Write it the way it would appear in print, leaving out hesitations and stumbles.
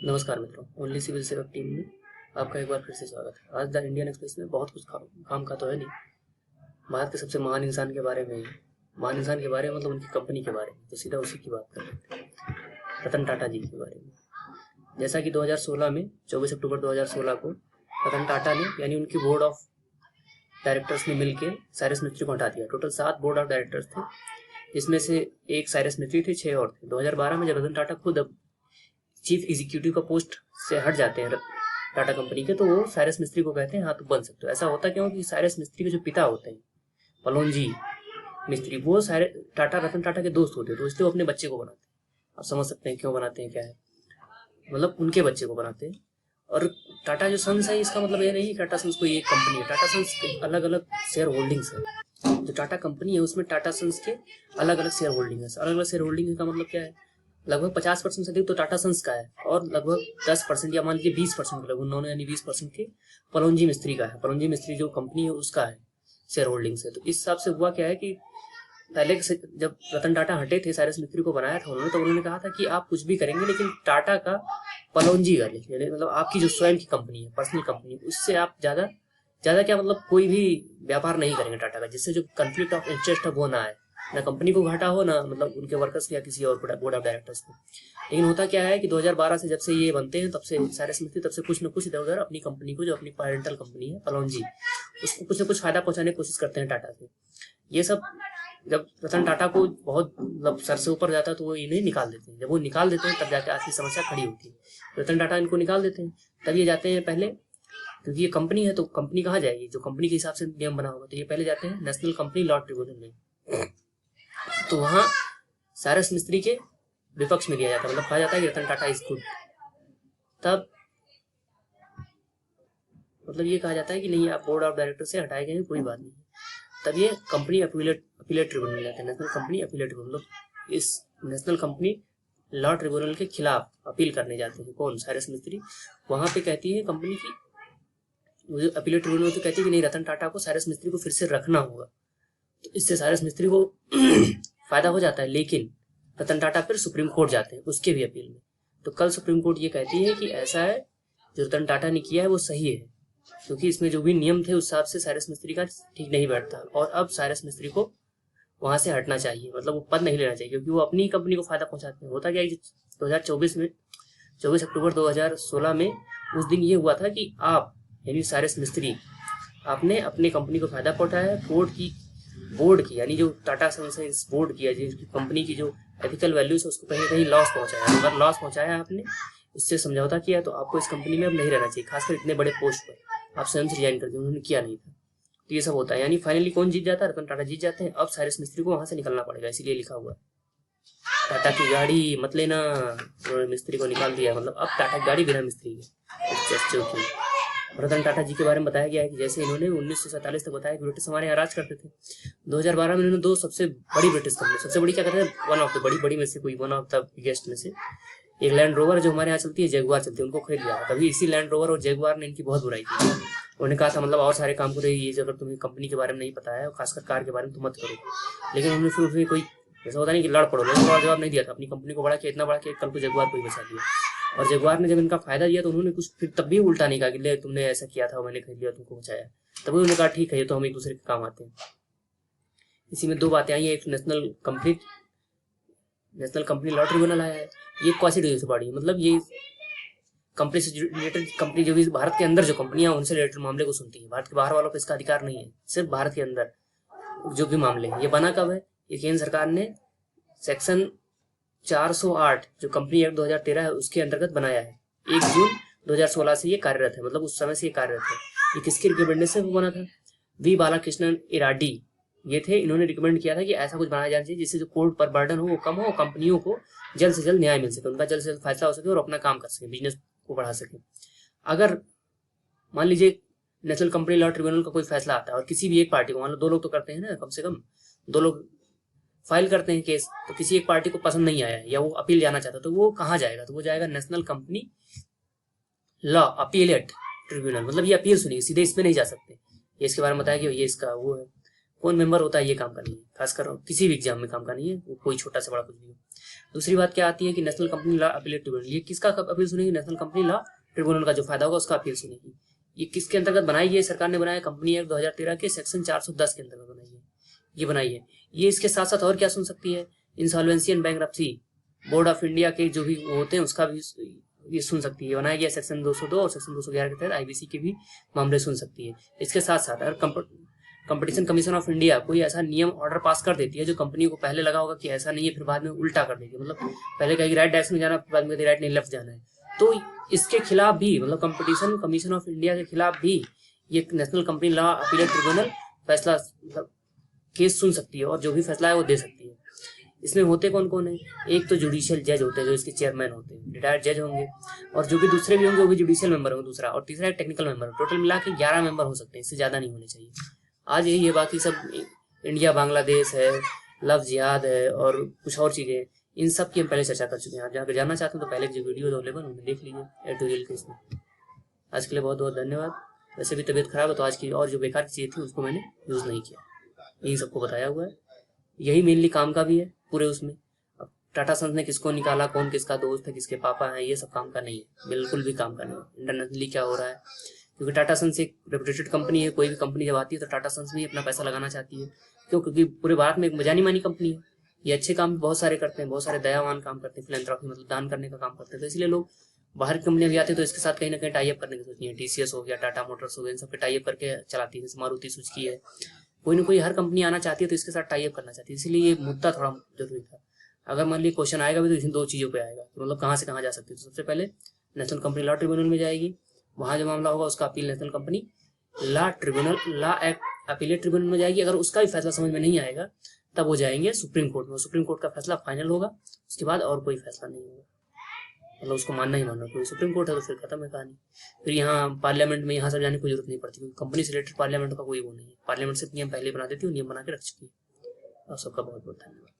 नमस्कार मित्रों, only civil सेवक टीम में आपका एक बार फिर से स्वागत है। आज द इंडियन एक्सप्रेस में बहुत कुछ काम का तो है नहीं, भारत के सबसे महान इंसान के बारे में, महान इंसान के बारे में मतलब उनकी कंपनी के बारे में, तो सीधा उसी की बात कर लेते हैं, रतन टाटा जी के बारे में। जैसा कि 2016 में 24 अक्टूबर 2016 को रतन टाटा ने यानी उनकी बोर्ड ऑफ डायरेक्टर्स ने मिलकर साइरस मिस्त्री को हटा दिया। टोटल 7 बोर्ड ऑफ डायरेक्टर्स थे, जिसमें से एक साइरस मिस्त्री थे, 6 और थे। 2012 में जब रतन टाटा खुद अब चीफ एग्जीक्यूटिव का पोस्ट से हट जाते हैं टाटा कंपनी के, तो वो साइरस मिस्त्री को कहते हैं हाँ तुम बन सकते हो। ऐसा होता क्यों कि साइरस मिस्त्री के जो पिता होते हैं पलोनजी मिस्त्री, वो रतन टाटा के दोस्त होते हैं, तो इसलिए वो अपने बच्चे को बनाते हैं। आप समझ सकते हैं क्यों बनाते हैं, क्या है मतलब उनके बच्चे को बनाते हैं। और टाटा जो सन्स है, इसका मतलब ये नहीं कि टाटा सन्स को ये कंपनी है। टाटा सन्स के अलग अलग शेयर होल्डिंग्स है। जो टाटा कंपनी है उसमें टाटा सन्स के अलग अलग शेयर होल्डिंग है। अलग अलग शेयर होल्डिंग का मतलब क्या है, लगभग 50% से अधिक तो टाटा सन्स का है, और लगभग 10% या मान लीजिए 20% उन्होंने यानी 20% के पलोनजी मिस्त्री का है। पलोनजी मिस्त्री जो कंपनी है उसका है शेयर होल्डिंग से। तो इस हिसाब से हुआ क्या है कि पहले जब रतन टाटा हटे थे, साइरस मिस्त्री को बनाया था उन्होंने, तो उन्होंने कहा था कि आप कुछ भी करेंगे लेकिन टाटा का पलोनजी का यानी मतलब आपकी जो स्वयं की कंपनी है, पर्सनल कंपनी, उससे आप ज्यादा क्या मतलब कोई भी व्यापार नहीं करेंगे टाटा का, जिससे जो कॉन्फ्लिक्ट ऑफ इंटरेस्ट है वो ना आए, ना कंपनी को घाटा हो, ना मतलब उनके वर्कर्स या किसी और बोर्ड ऑफ डायरेक्टर्स को। लेकिन होता क्या है कि 2012 से जब से ये बनते हैं, तब से साइरस मिस्त्री तब से कुछ न कुछ इधर उधर अपनी कंपनी को, जो अपनी पेरेंटल कंपनी है पलोनजी, उसको कुछ न कुछ फायदा पहुंचाने की कोशिश करते हैं टाटा से। ये सब जब रतन टाटा को बहुत मतलब सर से ऊपर जाता है तो वो इन्हें निकाल देते हैं। जब वो निकाल देते हैं तब जाके आखिरी समस्या खड़ी होती है। रतन टाटा इनको निकाल देते हैं, तब ये जाते हैं पहले, क्योंकि ये कंपनी है तो कंपनी कहाँ जाएगी, जो कंपनी के हिसाब से नियम बना होगा, तो ये पहले जाते हैं नेशनल कंपनी लॉ ट्रिब्यूनल में। तो वहां साइरस मिस्त्री के विपक्ष में दिया जाता है, मतलब कहा जाता है कि रतन टाटा इज गुड। तब मतलब ये कहा जाता है कि नहीं, आप बोर्ड ऑफ डायरेक्टर से हटाए गए हैं, कोई बात नहीं। तब ये कंपनी अपीलेट ट्रिब्यूनल जाते हैं, नेशनल कंपनी अपीलेट ट्रिब्यूनल। इस नेशनल कंपनी लॉ ट्रिब्यूनल के खिलाफ अपील करने जाते हैं कौन, साइरस मिस्त्री। वहां पे कहती है कंपनी की अपीलेट ट्रिब्यूनल तो कहती है कि नहीं, रतन टाटा को साइरस मिस्त्री को फिर से रखना होगा। तो इससे साइरस मिस्त्री को फायदा हो जाता है, लेकिन रतन टाटा फिर सुप्रीम कोर्ट जाते हैं उसके भी अपील में। तो कल सुप्रीम कोर्ट ये कहती है कि ऐसा है, जो रतन टाटा ने किया है वो सही है, क्योंकि इसमें जो भी नियम थे उस हिसाब से साइरस मिस्त्री का ठीक नहीं बैठता, और अब साइरस मिस्त्री को वहां से हटना चाहिए, मतलब वो पद नहीं लेना चाहिए, क्योंकि वो अपनी कंपनी को फायदा पहुंचाते हैं। होता क्या है 2024 में 24 अक्टूबर 2016 में उस दिन ये हुआ था कि आप यानी साइरस मिस्त्री आपने अपनी कंपनी को फायदा पहुंचाया, बोर्ड की यानी जो टाटा सन्स है इस बोर्ड की जिसकी कंपनी की जो एथिकल वैल्यूज है उसको कहीं ना कहीं लॉस पहुंचाया। अगर लॉस पहुंचाया आपने, इससे समझौता किया, तो आपको इस कंपनी में अब नहीं रहना चाहिए, खासकर इतने बड़े पोस्ट पर। आप स्वयं से रिजाइन कर दिए, उन्होंने किया नहीं था। तो ये सब होता है, यानी फाइनली कौन जीत जाता है, रतन टाटा जीत जाते हैं। अब साइरस मिस्त्री को वहां से निकलना पड़ेगा, इसीलिए लिखा हुआ टाटा की गाड़ी मत लेना, उन्होंने मिस्त्री को निकाल दिया, मतलब अब टाटा की गाड़ी बिना मिस्त्री के। रतन टाटा जी के बारे में बताया गया है कि जैसे इन्होंने 1947 तक बताया कि ब्रिटिश हमारे यहाँ राज करते थे। 2012 में इन्होंने 2 सबसे बड़ी ब्रिटिश कंपनी, सबसे बड़ी क्या कहते हैं, वन ऑफ द बड़ी में से कोई वन ऑफ द बिगेस्ट में से एक लैंड रोवर जो हमारे यहाँ चलती है, जगुआर चलती है, उनको खरीद लिया। तभी इसी लैंड रोवर और जगुआर ने इनकी बहुत बुराई की। उन्होंने कहा था मतलब और सारे काम करो, ये अगर तुम्हें कंपनी के बारे में नहीं पता है और खासकर कार के बारे में तो मत करो। लेकिन उन्होंने फिर उसमें कोई ऐसा होता नहीं कि लड़ पड़ो, लोगों जवाब नहीं दिया था, अपनी कंपनी को बड़ा किया, इतना बड़ा किया कल को जगुआर को ही बचा दिया। और जगुआर ने जब इनका फायदा दिया तो उन्होंने कुछ फिर तब भी उल्टा नहीं कहा कि ले तुमने ऐसा किया था, मैंने खरीद लिया, तुमको बचाया। तभी उन्होंने कहा ठीक है, ये तो हम एक दूसरे के काम आते हैं। इसी में 2 बातें आई है, एक नेशनल कंपनी लॉ ट्रिब्यूनल आया है, ये क्वासी बॉडी, मतलब ये कंपनी से रिलेटेड, कंपनी जो भी भारत के अंदर जो कंपनियां उनसे रिलेटेड मामले को सुनती है, भारत के बाहर वालों को इसका अधिकार नहीं है, सिर्फ भारत के अंदर जो भी मामले हैं। ये बना कब है, ये केंद्र सरकार ने सेक्शन 408 जो कंपनी एक्ट 2013 है उसके अंतर्गत बनाया है। 1 जून 2016 से ये कार्यरत है, मतलब उस समय से ये कार्यरत है। ये किसके रिकमेंडेशन से बना था, वी बालाकृष्णन इराडी ये थे। इन्होंने रिकमेंड किया था कि ऐसा कुछ बनाया जाना चाहिए जिससे जो कोर्ट पर बर्डन हो वो कम हो, कंपनियों को जल्द से जल्द न्याय मिल सके, उनका जल्द से जल्द फैसला हो सके और अपना काम कर सके, बिजनेस को बढ़ा सके। अगर मान लीजिए नेशनल कंपनी लॉ ट्रिब्यूनल का कोई फैसला आता है और किसी भी एक पार्टी को, मान लो 2 लोग तो करते हैं ना, कम से कम 2 लोग फाइल करते हैं केस, तो किसी एक पार्टी को पसंद नहीं आया या वो अपील जाना चाहता, तो वो कहाँ जाएगा, तो वो जाएगा national company law appellate tribunal, मतलब ये अपील सुनिए, सीधे इसमें नहीं जा सकते। ये इसके बारे में बताया कि ये इसका वो है कौन मेंबर होता है ये काम का नहीं है, खासकर किसी भी एग्जाम में काम का नहीं है, वो कोई छोटा से बड़ा कुछ भी हो। दूसरी बात क्या आती है कि national company law appellate tribunal, ये किसका अपील सुनेगी? नेशनल कंपनी लॉ ट्रिब्यूनल का जो फायदा होगा उसका अपील सुनेगी। ये किसके अंतर्गत बनाई है? सरकार ने बनाया कंपनी एक्ट 2013 के सेक्शन 410 के अंतर्गत बनाई है, ये बनाई है। ये इसके साथ साथ और क्या सुन सकती है? Insolvency and bankruptcy board of India के जो भी होते हैं उसका भी ये सुन सकती है। बनाया गया सेक्शन 202 और सेक्शन 211 के तहत आईबीसी के भी मामले सुन सकती है। इसके साथ साथ अगर कंपटीशन कमीशन ऑफ इंडिया कोई ऐसा नियम ऑर्डर पास कर देती है जो कंपनी को पहले लगा होगा कि ऐसा नहीं है, फिर बाद में उल्टा कर देगी, मतलब पहले कहेगी राइट डायरेक्शन में जाना, फिर बाद में राइट नहीं लेफ्ट जाना है, तो इसके खिलाफ भी, मतलब कंपटीशन कमीशन ऑफ इंडिया के खिलाफ भी ये national company law appellate tribunal फैसला, मतलब केस सुन सकती है और जो भी फैसला है वो दे सकती है। इसमें होते कौन कौन है? एक तो जुडिशियल जज होते हैं जो इसके चेयरमैन होते हैं, रिटायर्ड जज होंगे, और जो भी दूसरे भी होंगे वो भी जुडिशियल मेंबर होंगे दूसरा, और तीसरा एक टेक्निकल मेंबर। टोटल मिला के 11 मेंबर हो सकते हैं, इससे ज़्यादा नहीं होने चाहिए। आज यही है, बाकी सब इंडिया बांग्लादेश है, लव जिहाद है और कुछ और चीज़ें, इन सब की हम पहले चर्चा कर चुके हैं। आप जाकर जानना चाहते हैं तो पहले जो वीडियो अवेलेबल उन्हें देख लीजिए एडिटोरियल केस में। आज के लिए बहुत बहुत धन्यवाद। वैसे भी तबीयत खराब है तो आज की और जो बेकार की चीज़ें थी उसको मैंने यूज़ नहीं किया, यही सबको बताया हुआ है। यही मेनली काम का भी है पूरे उसमें। अब टाटा सन्स ने किसको निकाला, कौन किसका दोस्त है, किसके पापा हैं, ये सब काम का नहीं है, बिल्कुल भी काम का नहीं है। इंटरनेशनली क्या हो रहा है, क्योंकि टाटा सन्स एक रेपुटेड कंपनी है, कोई भी कंपनी जब आती है तो टाटा सन्स में अपना पैसा लगाना चाहती है। क्यों? क्योंकि पूरे भारत में एक जानी मानी कंपनी है, ये अच्छे काम बहुत सारे करते हैं, बहुत सारे दयावान काम करते हैं, फिलैंथ्रोपी मतलब दान करने का काम करते हैं, तो इसलिए लोग बाहर की कंपनियां भी आती है तो इसके साथ कहीं ना कहीं टाई अप करने की सोचती है। टीसीएस हो गया, टाटा मोटर्स हो गया, इन सबके टाई अप करके चलाती है। जैसे मारुति सुजुकी है, कोई ना कोई हर कंपनी आना चाहती है तो इसके साथ टाई अप करना चाहती है, इसलिए ये मुद्दा थोड़ा जरूरी था। अगर मान लीजिए क्वेश्चन आएगा भी तो इन दो चीज़ों पे आएगा, तो मतलब कहाँ से कहाँ जा सकती है। तो सबसे पहले नेशनल कंपनी लॉ ट्रिब्यूनल में जाएगी, वहाँ जो मामला होगा उसका appeal national company law tribunal law act appellate tribunal में जाएगी। अगर उसका भी फैसला समझ में नहीं आएगा तब वो जाएंगे सुप्रीम कोर्ट में, सुप्रीम कोर्ट का फैसला फाइनल होगा, उसके बाद और कोई फैसला नहीं होगा, मतलब उसको मानना ही मानना। कोई सुप्रीम कोर्ट है तो फिर खत्म है कहानी। फिर यहाँ पार्लियामेंट में यहाँ सब जाने की जरूरत नहीं पड़ती, क्योंकि कंपनी से रिलेटेड पार्लियामेंट का कोई वो नहीं है। पार्लियामेंट से नियम पहले बना देती है, नियम बना के रख चुकी है। और सबका बहुत बहुत धन्यवाद।